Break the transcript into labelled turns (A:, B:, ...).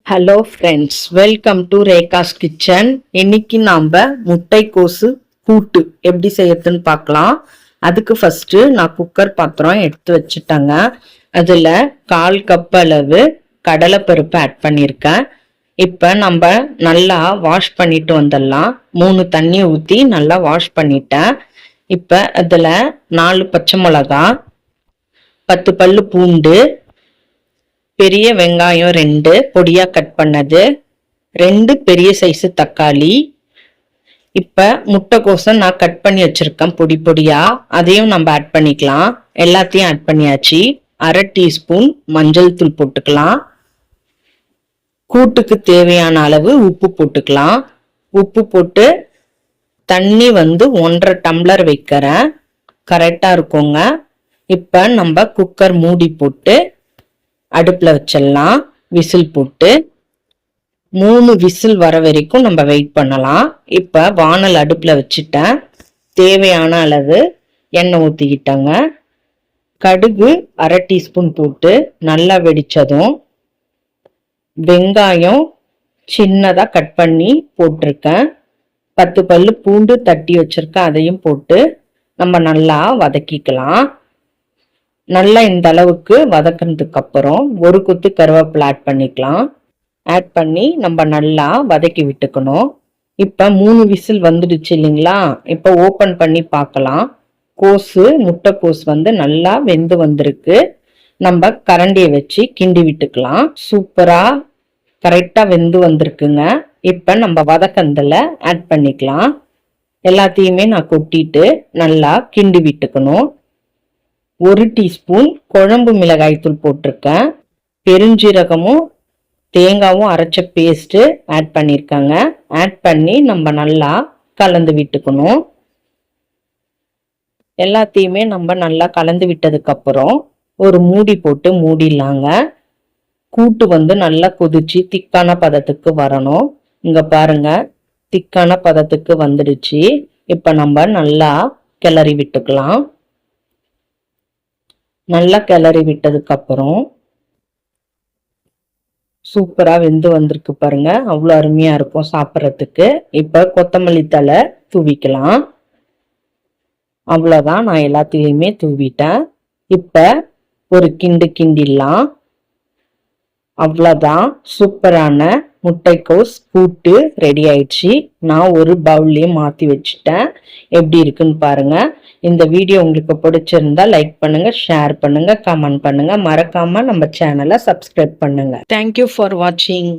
A: Hello friends, welcome to Rekha's kitchen. இன்னைக்கு நாம் முட்டைக்கோசு கூட்டு எப்படி செய்யறதுன்னு பார்க்கலாம். அதுக்கு ஃபர்ஸ்ட் நான் குக்கர் பாத்திரம் எடுத்து வச்சுட்டேங்க. அதில் 1/4 கப் அளவு கடலைப்பருப்பு ஆட் பண்ணியிருக்கேன். இப்போ நம்ம நல்லா வாஷ் பண்ணிட்டு வந்துடலாம். 3 தண்ணி ஊற்றி நல்லா வாஷ் பண்ணிட்டேன். இப்போ அதில் 4 பச்சை மிளகா, 10 பல்லு பூண்டு, பெரிய வெங்காயம் 2 பொடியா கட் பண்ணது, 2 பெரிய சைஸ் தக்காளி. இப்ப முட்டைக்கோசை நான் கட் பண்ணி வச்சிருக்கேன் பொடி பொடியா, அதையும் நம்ம ஆட் பண்ணிக்கலாம். எல்லாத்தையும் ஆட் பண்ணியாச்சு. 1/2 டீஸ்பூன் மஞ்சள் தூள் போட்டுக்கலாம். கூட்டுக்கு தேவையான அளவு உப்பு போட்டுக்கலாம். உப்பு போட்டு தண்ணி 1.5 டம்ளர் வைக்கிறேன், கரெக்டா இருக்குங்க. இப்ப நம்ம குக்கர் மூடி போட்டு அடுப்புல வச்சிடலாம். விசில் போட்டு 3 விசில் வர வரைக்கும் நம்ம வெயிட் பண்ணலாம். இப்ப வானல் அடுப்புல வச்சுட்டேன். தேவையான அளவு எண்ணெய் ஊத்திக்கிட்டேங்க. கடுகு 1/2 டீஸ்பூன் போட்டு நல்லா வெடிச்சதும் வெங்காயம் சின்னதா கட் பண்ணி போட்டிருக்கேன். 10 பல்லு பூண்டு தட்டி வச்சிருக்கேன், அதையும் போட்டு நம்ம நல்லா வதக்கிக்கலாம். நல்லா இந்த அளவுக்கு வதக்கினதுக்கு அப்புறம் ஒரு கொத்து கருவேப்பிலை ஆட் பண்ணிக்கலாம். ஆட் பண்ணி நம்ம நல்லா வதக்கி விட்டுக்கணும். இப்ப 3 விசில் வந்துடுச்சு இல்லைங்களா? இப்ப ஓபன் பண்ணி பார்க்கலாம். முட்டைக்கோஸ் நல்லா வெந்து வந்திருக்கு. நம்ம கரண்டியை வச்சு கிண்டி விட்டுக்கலாம். சூப்பரா கரெக்டா வெந்து வந்திருக்குங்க. இப்ப நம்ம வதக்கந்தல ஆட் பண்ணிக்கலாம். எல்லாத்தையுமே நான் கொட்டிட்டு நல்லா கிண்டி விட்டுக்கணும். 1 டீஸ்பூன் குழம்பு மிளகாய் தூள் போட்டிருக்கேன். பெருஞ்சீரகமும் தேங்காவும் அரைச்ச பேஸ்ட் ஆட் பண்ணியிருக்காங்க. ஆட் பண்ணி நம்ம நல்லா கலந்து விட்டுக்கணும். எல்லாத்தையுமே நம்ம நல்லா கலந்து விட்டதுக்கு அப்புறம் ஒரு மூடி போட்டு மூடிடலாங்க. கூட்டு நல்லா கொதிச்சு திக்கான பதத்துக்கு வரணும். இங்க பாருங்க, திக்கான பதத்துக்கு வந்துடுச்சு. இப்ப நம்ம நல்லா கிளறி விட்டுக்கலாம். நல்லா கிளறி விட்டதுக்கு அப்புறம் சூப்பரா வெந்து வந்திருக்கு பாருங்க. அவ்வளவு அருமையா இருக்கும் சாப்பிட்றதுக்கு. இப்ப கொத்தமல்லி தழை தூவிக்கலாம். அவ்வளவுதான், நான் எல்லாத்தையுமே தூவிட்டேன். இப்ப ஒரு கிண்டிடலாம். அவ்வளவுதான், சூப்பரான முட்டைக்கோஸ் கூட்டு ரெடி ஆயிடுச்சு. நான் ஒரு பவுல்லையும் மாத்தி வச்சுட்டேன். எப்படி இருக்குன்னு பாருங்க. இந்த வீடியோ உங்களுக்கு பிடிச்சிருந்தா லைக் பண்ணுங்க, ஷேர் பண்ணுங்க, கமெண்ட் பண்ணுங்க. மறக்காம நம்ம சேனலை சப்ஸ்கிரைப் பண்ணுங்க. தேங்க்யூ ஃபார் வாட்சிங்.